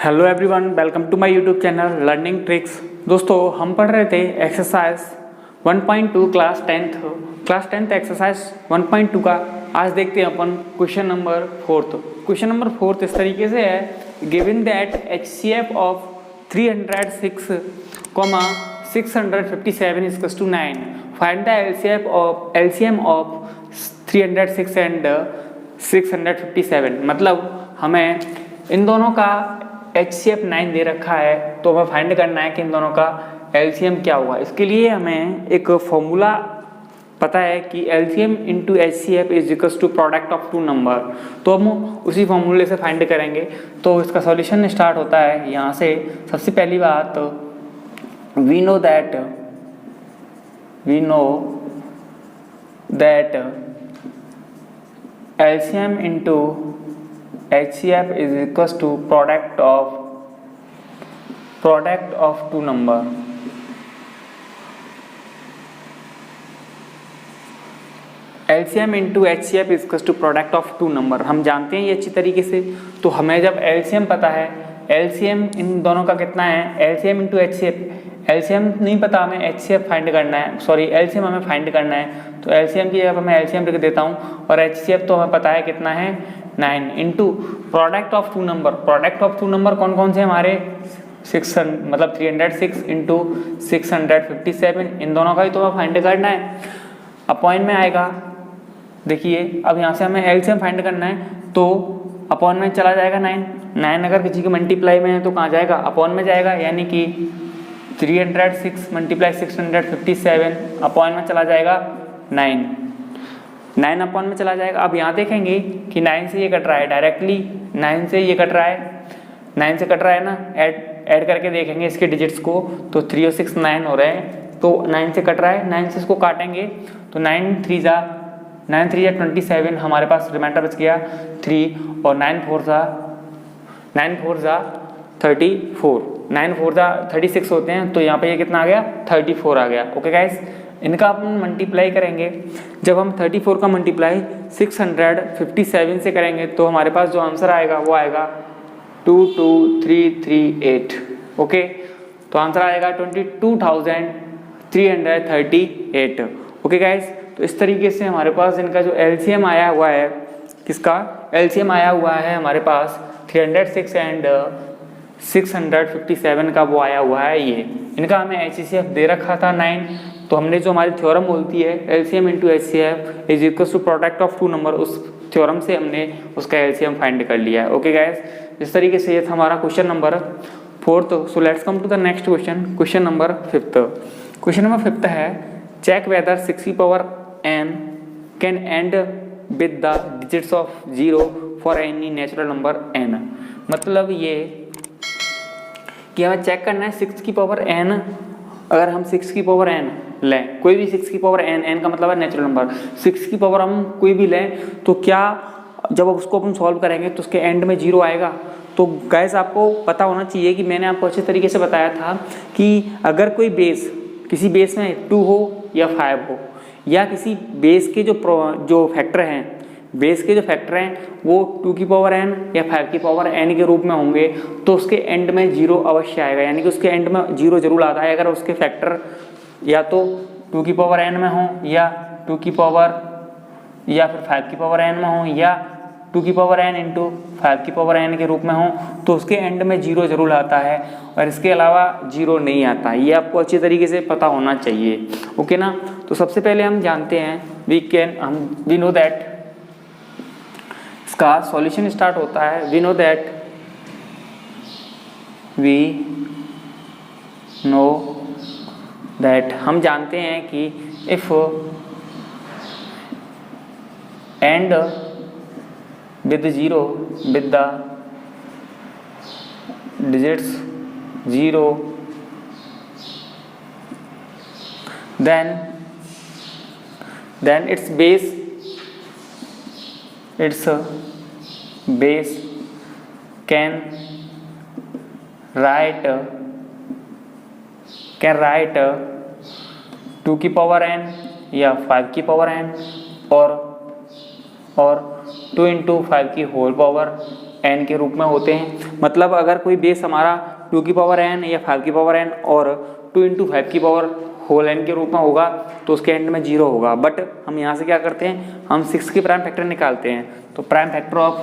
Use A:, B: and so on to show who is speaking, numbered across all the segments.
A: Hello everyone, welcome to my YouTube channel learning tricks. दोस्तों, हम पढ़ रहे थे एक्सरसाइज 1.2 क्लास 10th एक्सरसाइज 1.2 का। आज देखते हैं अपन क्वेश्चन नंबर 4। क्वेश्चन नंबर 4 इस तरीके से है, given that HCF of 306, 657 is to 9, find the LCM of 306 and 657। मतलब हमें इन दोनों का HCF 9 दे रखा है, तो हमें फाइंड करना है कि इन दोनों का LCM क्या हुआ। इसके लिए हमें एक फॉर्मूला पता है कि LCM into HCF is equals to product of two number, तो हम उसी फॉर्मूले से फाइंड करेंगे। तो इसका सॉल्यूशन स्टार्ट होता है यहाँ से। सबसे पहली बात, we know that LCM into HCF is equals to product of two number। LCM into HCF is equals to product of two number, हम जानते हैं ये अच्छी तरीके से। तो हमें जब LCM पता है, LCM इन दोनों का कितना है, LCM इंटू HCF, LCM नहीं पता, हमें HCF फाइंड करना है, सॉरी LCM हमें फाइंड करना है। तो LCM की जगह पर मैं LCM लिख देता हूँ, और HCF तो हमें पता है कितना है 9, into product of two number. Product of two number कौन कौन से हमारे 306 इंटू 657, इन दोनों का ही तो हमें फाइंड करना है। अपॉन में आएगा, देखिए अब यहाँ से हमें LCM फाइंड करना है, तो अपॉन में चला जाएगा 9 अगर किसी के मल्टीप्लाई में है तो कहाँ जाएगा, अपॉन में जाएगा, यानी कि 306 मल्टीप्लाई 657 अपॉन में चला जाएगा 9 अपॉन में चला जाएगा। अब यहाँ देखेंगे कि 9 से ये कट रहा है, डायरेक्टली 9 से ये कट रहा है, 9 से कट रहा है ना, ऐड करके देखेंगे इसके डिजिट्स को, तो 3 और 6 9 हो रहे हैं, तो 9 से कट रहा है, 9 से इसको काटेंगे तो 9 3 जा 27, हमारे पास रिमाइंडर बच गया 3, और 9 4 जा 34, 9 4 जा 36 होते हैं, तो यहाँ पे ये कितना आ गया 34 आ गया। ओके गाइस, इनका अपन मल्टीप्लाई करेंगे। जब हम 34 का मल्टीप्लाई 657 से करेंगे तो हमारे पास जो आंसर आएगा वो आएगा 22338। ओके, तो आंसर आएगा 22,338। ओके गाइस, तो इस तरीके से हमारे पास इनका जो LCM आया हुआ है, किसका LCM आया हुआ है हमारे पास 306 एंड 657 का वो आया हुआ है। ये इनका हमें HCF दे रखा था 9, तो हमने जो हमारी थ्योरम बोलती है LCM into HCF is equals to product of two number, उस थ्योरम से हमने उसका LCM फाइंड कर लिया है। ओके गाइस, इस तरीके से ये था हमारा question number 4। So let's come to the next question, question number 5। Question number 5 है, check whether 6n can end with the digits of 0 for any natural number n। मतलब ये कि हमें चेक करना है 6n, अगर हम 6n लें, कोई भी 6n का मतलब है नेचुरल नंबर, 6 हम कोई भी लें, तो क्या जब उसको अपन सॉल्व करेंगे तो उसके एंड में 0 आएगा। तो गाइस, आपको पता होना चाहिए कि मैंने आपको अच्छे तरीके से बताया था कि अगर कोई बेस, किसी बेस में 2 हो या 5 हो, या किसी बेस के जो फैक्टर हैं, बेस के जो फैक्टर हैं वो 2n या 5n के रूप में होंगे, तो उसके एंड में 0 अवश्य आएगा, यानी कि उसके एंड में 0 जरूर आता है अगर उसके फैक्टर या तो 2n में हो, या 2 या फिर 5n में हो, या 2n इंटू 5n के रूप में हो, तो उसके एंड में 0 जरूर आता है, और इसके अलावा 0 नहीं आता। ये आपको अच्छी तरीके से पता होना चाहिए। ओके ना, तो सबसे पहले हम जानते हैं, वी नो दैट, इसका सॉल्यूशन स्टार्ट होता है, वी नो दैट हम जानते हैं कि if and with 0 with the digits 0, then its base can write 2n या 5n, और 2 into 5 की होल पावर, n के रूप में होते हैं। मतलब अगर कोई बेस हमारा 2 की पावर n या 5 की पावर n और 2 × 5 की पावर होल n के रूप में होगा तो उसके एंड में 0 होगा। बट हम यहाँ से क्या करते हैं, हम 6 के प्राइम फैक्टर निकालते हैं। तो प्राइम फैक्टर ऑफ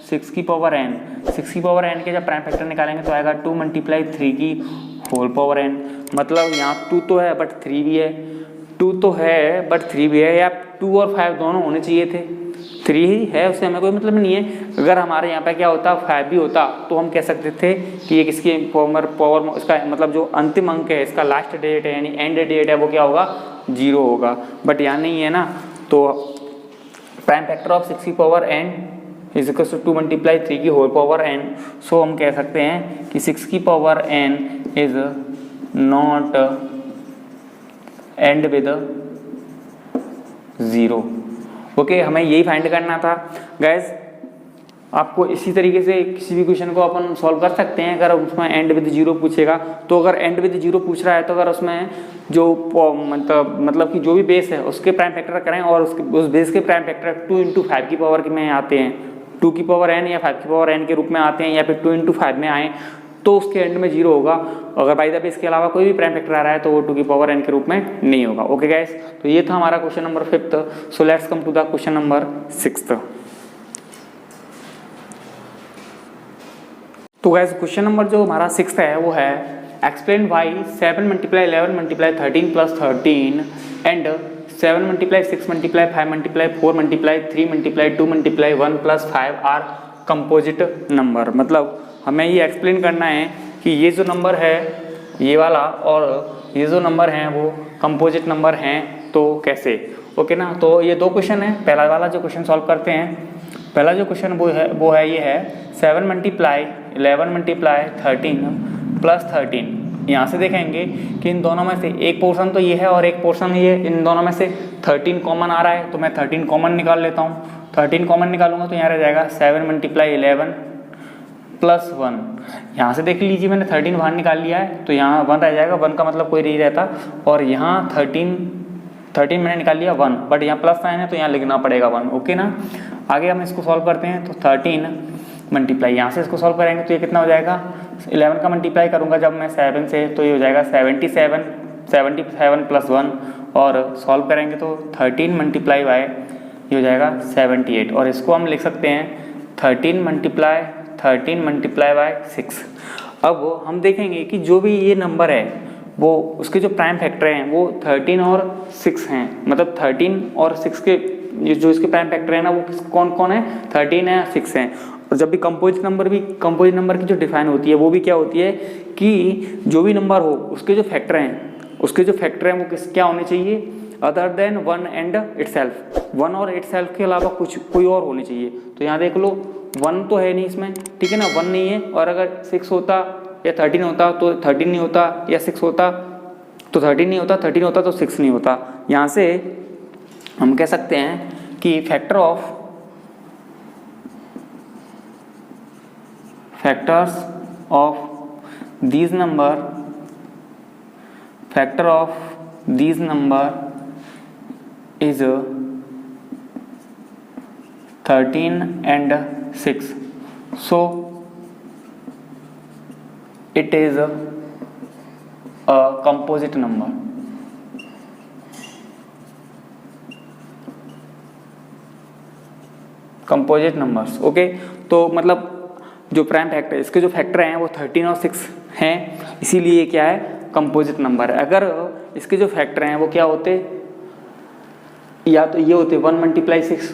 A: 6 की पावर n, 6 की पावर n के जब प्राइम फैक्टर निकालेंगे तो आएगा 2 × 3 की होल पावर n। मतलब यहाँ 2 तो है बट 3 भी है, 2 तो है बट 3 भी है, या 2 और 5 दोनों होने चाहिए थे, 3 ही है उससे हमें कोई मतलब नहीं है। अगर हमारे यहाँ पे क्या होता 5 भी होता तो हम कह सकते थे कि ये किसकी पावर इसका मतलब जो अंतिम अंक है इसका लास्ट डेट है यानी एंड डेट है वो क्या होगा 0 होगा। बट यहाँ नहीं है ना, तो प्राइम फैक्टर ऑफ 6 की power n is equal to 2 × 3 की होल पावर n। सो हम कह सकते हैं कि 6 की power n is not and with 0। Okay, हमें यही फाइंड करना था गाइज। आपको इसी तरीके से किसी भी क्वेश्चन को अपन सॉल्व कर सकते हैं। अगर उसमें एंड विद 0 पूछेगा तो अगर एंड विद 0 पूछ रहा है तो अगर उसमें जो मतलब कि जो भी बेस है उसके प्राइम फैक्टर करें और उस बेस के प्राइम फैक्टर 2 × 5 की पावर में आते हैं, 2 की पावर n या 5 की पावर n के रूप में आते हैं, या फिर 2 × 5 में आए तो उसके एंड में 0 होगा। अगर बाय द बेस के अलावा कोई भी प्राइम फैक्टर आ रहा है तो वो 2 की पावर n के रूप में नहीं होगा। ओके गाइस, तो ये था हमारा question number 5th। So let's come to the question number 6th। तो गाइस क्वेश्चन नंबर जो हमारा 6th है वो है explain why 7 × 11 × 13 + 13 and 7 × 6 × 5 × 4 × 3 × 2 × 1 + 5 are composite number. मतलब हमें ये एक्सप्लेन करना है कि ये जो नंबर है ये वाला और ये जो नंबर हैं वो कंपोजिट नंबर हैं तो कैसे। ओके ना, तो ये दो क्वेश्चन है। पहला वाला जो क्वेश्चन सॉल्व करते हैं, पहला जो क्वेश्चन वो है ये है 7 × 11 × 13 + 13। यहाँ से देखेंगे कि इन दोनों में से एक पोर्शन तो ये है और एक पोर्शन ये, इन दोनों में से 13 कॉमन आ रहा है तो मैं 13 कॉमन निकाल लेता हूँ। 13 कॉमन निकालूंगा तो यहाँ रह जाएगा 7 × 11 + 1। यहाँ से देख लीजिए मैंने 13 बाहर निकाल लिया है तो यहाँ 1 रह जाएगा, 1 का मतलब कोई नहीं रहता। और यहाँ 13 मैंने निकाल लिया 1, बट यहाँ प्लस साइन है तो यहाँ लिखना पड़ेगा 1। ओके ना, आगे हम इसको सॉल्व करते हैं। तो 13 मल्टीप्लाई, यहाँ से इसको सॉल्व करेंगे तो ये कितना हो जाएगा, 11 का मल्टीप्लाई करूँगा जब मैं 7 से तो ये हो जाएगा 77 + 1 और सॉल्व करेंगे तो 13 × ये हो जाएगा 78 और इसको हम लिख सकते हैं 13 × 6। अब हम देखेंगे कि जो भी ये नंबर है वो उसके जो प्राइम फैक्टर हैं वो 13 और 6 हैं। मतलब 13 और 6 के जो इसके प्राइम फैक्टर है ना वो कौन कौन है, 13 है 6 हैं। और जब भी कंपोजिट नंबर की जो डिफाइन होती है वो भी क्या होती है कि जो भी नंबर हो उसके जो फैक्टर हैं वो क्या होने चाहिए, अदर देन 1 एंड इटसेल्फ, 1 और इटसेल्फ के अलावा कोई और होने चाहिए। तो यहाँ देख लो 1 तो है नहीं इसमें, ठीक है ना, 1 नहीं है। और अगर 6 होता या 13 होता तो 13 नहीं होता, या 6 होता तो 13 नहीं होता, 13 होता तो 6 नहीं होता। यहाँ से हम कह सकते हैं कि factors of these number is 13 and 6, so it is a composite number। Composite numbers. Okay, तो मतलब जो प्राइम फैक्टर इसके जो फैक्टर हैं वो 13 और 6 हैं, इसीलिए ये क्या है, कंपोजिट नंबर है। अगर इसके जो फैक्टर हैं वो क्या होते, या तो ये होते 1 × 6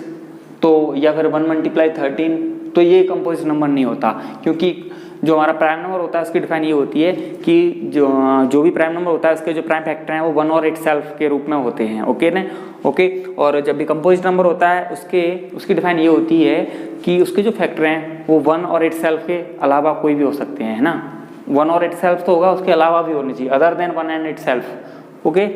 A: तो, या फिर 1 × 13 तो ये कंपोजिट नंबर नहीं होता। क्योंकि जो हमारा प्राइम नंबर होता है उसकी डिफाइन ये होती है कि जो भी प्राइम नंबर होता है उसके जो प्राइम फैक्टर हैं वो 1 और इटसेल्फ के रूप में होते हैं। ओके ना, ओके। और जब भी कंपोजिट नंबर होता है उसकी डिफाइन ये होती है कि उसके जो फैक्टर हैं वो 1 और इटसेल्फ के अलावा कोई भी हो सकते हैं, है ना। 1 और इटसेल्फ तो होगा, उसके अलावा भी होनी चाहिए, other than 1 and itself. Okay,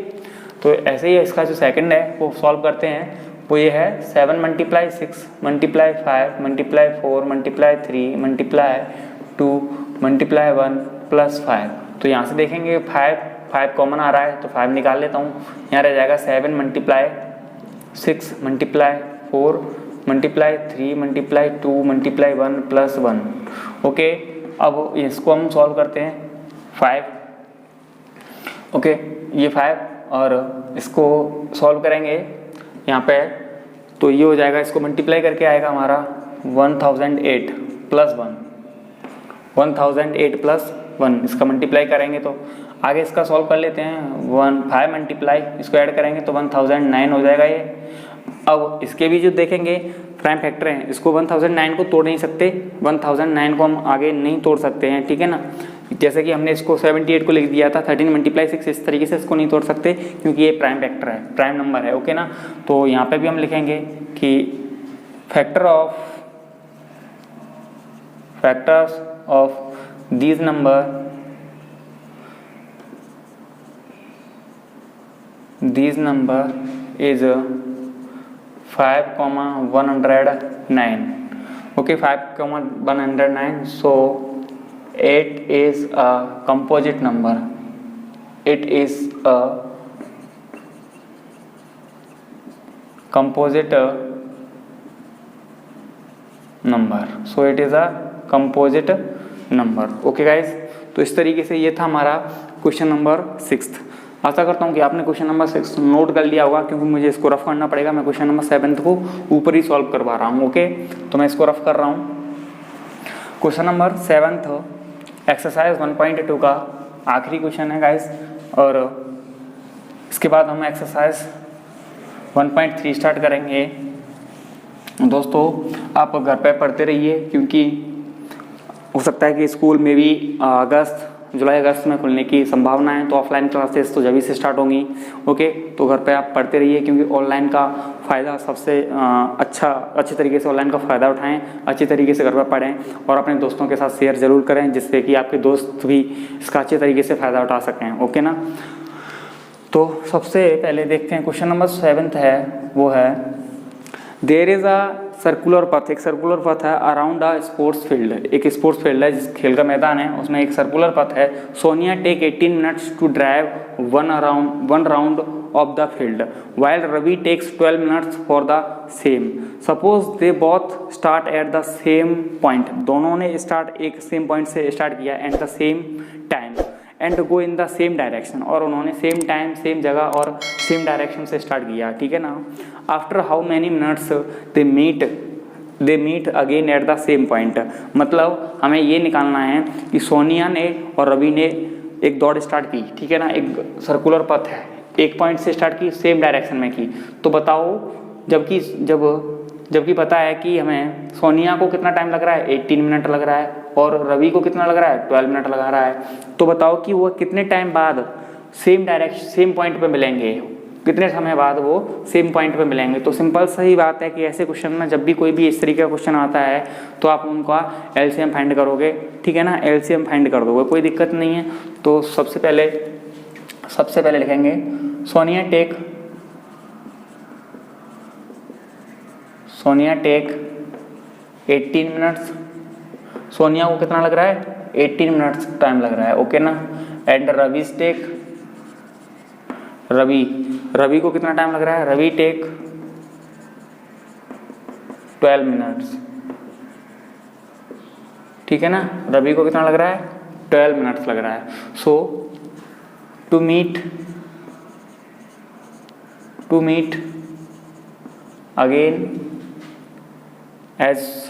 A: तो ऐसे ही इसका जो सेकंड है वो सॉल्व करते हैं। वो ये है 7 × 6 × 5 × 4 × 3 × 2 × 1 + 5। तो यहाँ से देखेंगे 5 कॉमन आ रहा है तो 5 निकाल लेता हूँ। यहाँ रह जाएगा 7 × 6 multiply 4 multiply 3 multiply 2 multiply 1 plus 1। Okay, अब इसको हम सॉल्व करते हैं 5। ओके, ये 5 और इसको सॉल्व करेंगे यहाँ पे तो ये हो जाएगा, इसको मल्टीप्लाई करके आएगा हमारा 1008 प्लस 1, 1008 प्लस 1। इसका मल्टीप्लाई करेंगे तो आगे इसका सॉल्व कर लेते हैं। 5 मल्टीप्लाई इसको ऐड करेंगे तो 1009 हो जाएगा ये। अब इसके भी जो देखेंगे प्राइम फैक्टर हैं, इसको 1009 को तोड़ नहीं सकते, 1009 को हम आगे नहीं तोड़ सकते हैं, ठीक है ना। जैसे कि हमने इसको 78 को लिख दिया था 13 मल्टीप्लाई 6, इस तरीके से इसको नहीं तोड़ सकते क्योंकि ये प्राइम फैक्टर है, प्राइम नंबर है। ओके ना, तो यहाँ पे भी हम लिखेंगे कि factors of these number is 5,109. Okay, 5,109. So 8 is a composite number. It is a composite number. So it is a composite number. Okay guys, तो इस तरीके से ये था हमारा क्वेश्चन नंबर 6। आशा करता हूँ कि आपने क्वेश्चन नंबर 6 नोट कर लिया होगा, क्योंकि मुझे इसको रफ करना पड़ेगा। मैं क्वेश्चन नंबर 7 को ऊपर ही सॉल्व करवा रहा हूँ। ओके, तो मैं इसको रफ कर रहा हूँ। क्वेश्चन नंबर 7 एक्सरसाइज 1.2 का आखिरी क्वेश्चन है गाइज, और इसके बाद हम एक्सरसाइज 1.3 स्टार्ट करेंगे। दोस्तों, आप घर पे पढ़ते रहिए, क्योंकि हो सकता है कि स्कूल में भी जुलाई अगस्त में खुलने की संभावना है, तो ऑफलाइन क्लासेस तो जब से स्टार्ट होंगी। ओके, तो घर पे आप पढ़ते रहिए, क्योंकि ऑनलाइन का फ़ायदा सबसे अच्छे तरीके से ऑनलाइन का फ़ायदा उठाएं, अच्छी तरीके से घर पर पढ़ें और अपने दोस्तों के साथ शेयर ज़रूर करें, जिससे कि आपके दोस्त भी इसका अच्छे तरीके से फ़ायदा उठा सकें। ओके ना, तो सबसे पहले देखते हैं क्वेश्चन नंबर 7 है, वो है देयर इज़ अ सर्कुलर पथ। एक सर्कुलर पथ है अराउंड अ स्पोर्ट्स फील्ड। एक स्पोर्ट्स फील्ड है, जिस खेल का मैदान है, उसमें एक सर्कुलर पथ है। Sonia take 18 minutes to drive one round of the field while Ravi takes 12 minutes for the same. Suppose they both start at the same point. दोनों ने स्टार्ट एक सेम पॉइंट से स्टार्ट किया at the same time and go in the same direction, और उन्होंने same time, same जगह और same direction से स्टार्ट किया, ठीक है ना। After how many minutes they meet again at the same point. मतलब हमें ये निकालना है कि सोनिया ने और रवि ने एक दौड़ स्टार्ट की, ठीक है ना। एक सर्कुलर पथ है, एक पॉइंट से स्टार्ट की, सेम डायरेक्शन में की। तो बताओ, जबकि पता है कि हमें सोनिया को कितना टाइम लग रहा है, 18 मिनट लग रहा है, और रवि को कितना लग रहा है, 12 मिनट लगा रहा है। तो बताओ कि वो कितने टाइम बाद सेम पॉइंट पे मिलेंगे, कितने समय बाद वो सेम पॉइंट पे मिलेंगे। तो सिंपल सही बात है कि ऐसे क्वेश्चन में जब भी कोई भी इस तरीके का क्वेश्चन आता है तो आप उनका एलसीएम फाइंड करोगे, ठीक है ना। एलसीएम फाइंड कर दोगे, कोई दिक्कत नहीं है। तो सबसे पहले लिखेंगे सोनिया टेक 18 मिनट्स। सोनिया को कितना लग रहा है, 18 मिनट्स टाइम लग रहा है, ओके ना। एंड रवि को कितना टाइम लग रहा है, रवि टेक 12 मिनट्स, ठीक है ना। रवि को कितना लग रहा है, 12 मिनट्स लग रहा है। So to meet again as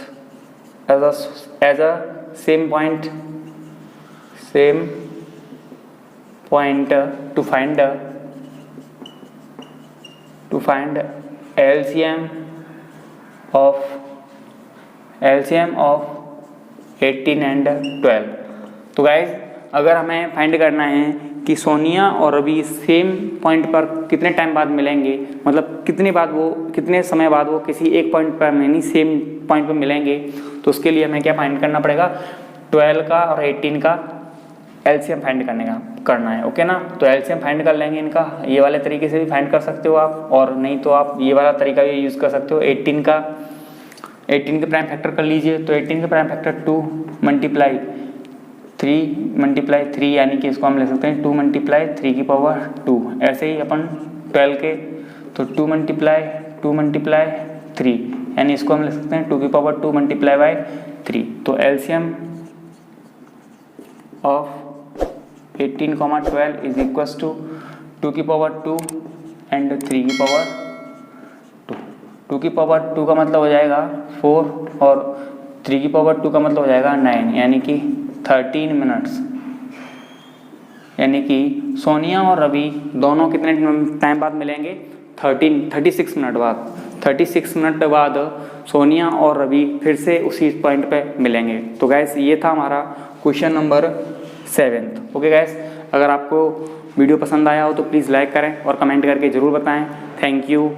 A: a same point to find LCM of 18 and 12। तो गाइज, अगर हमें फाइंड करना है कि सोनिया और रवि सेम पॉइंट पर कितने टाइम बाद मिलेंगे, मतलब कितने समय बाद वो किसी एक पॉइंट पर यानी सेम पॉइंट पर मिलेंगे, तो उसके लिए हमें क्या फाइंड करना पड़ेगा, 12 का और 18 का एलसीएम फाइंड करना है, ओके ना। तो एलसीएम फाइंड कर लेंगे इनका, ये वाले तरीके से भी फाइंड कर सकते हो आप, और नहीं तो आप ये वाला तरीका भी यूज़ कर सकते हो। 18 के प्राइम फैक्टर कर लीजिए, तो 18 का प्राइम फैक्टर 2 मल्टीप्लाई 3 यानी कि इसको हम ले सकते हैं 2 मल्टीप्लाई 3 की पावर 2। ऐसे ही अपन 12 के, तो 2 मल्टीप्लाई 2 मल्टीप्लाई 3, यानी इसको हम लिख सकते हैं 2 की पावर 2 मल्टीप्लाई बाय 3। तो LCM of 18,12 is equals to 2 की पावर 2 एंड 3 की पावर 2। 2 की पावर 2 का मतलब हो जाएगा 4 और 3 की पावर 2 का मतलब हो जाएगा 9, यानी कि 13 मिनट्स। यानी कि सोनिया और रवि दोनों कितने टाइम बाद मिलेंगे? 36 मिनट बाद। 36 मिनट बाद सोनिया और रवि फिर से उसी पॉइंट पे मिलेंगे। तो गैस ये था हमारा क्वेश्चन नंबर 7। ओके गैस, अगर आपको वीडियो पसंद आया हो तो प्लीज़ लाइक करें और कमेंट करके ज़रूर बताएं। Thank you.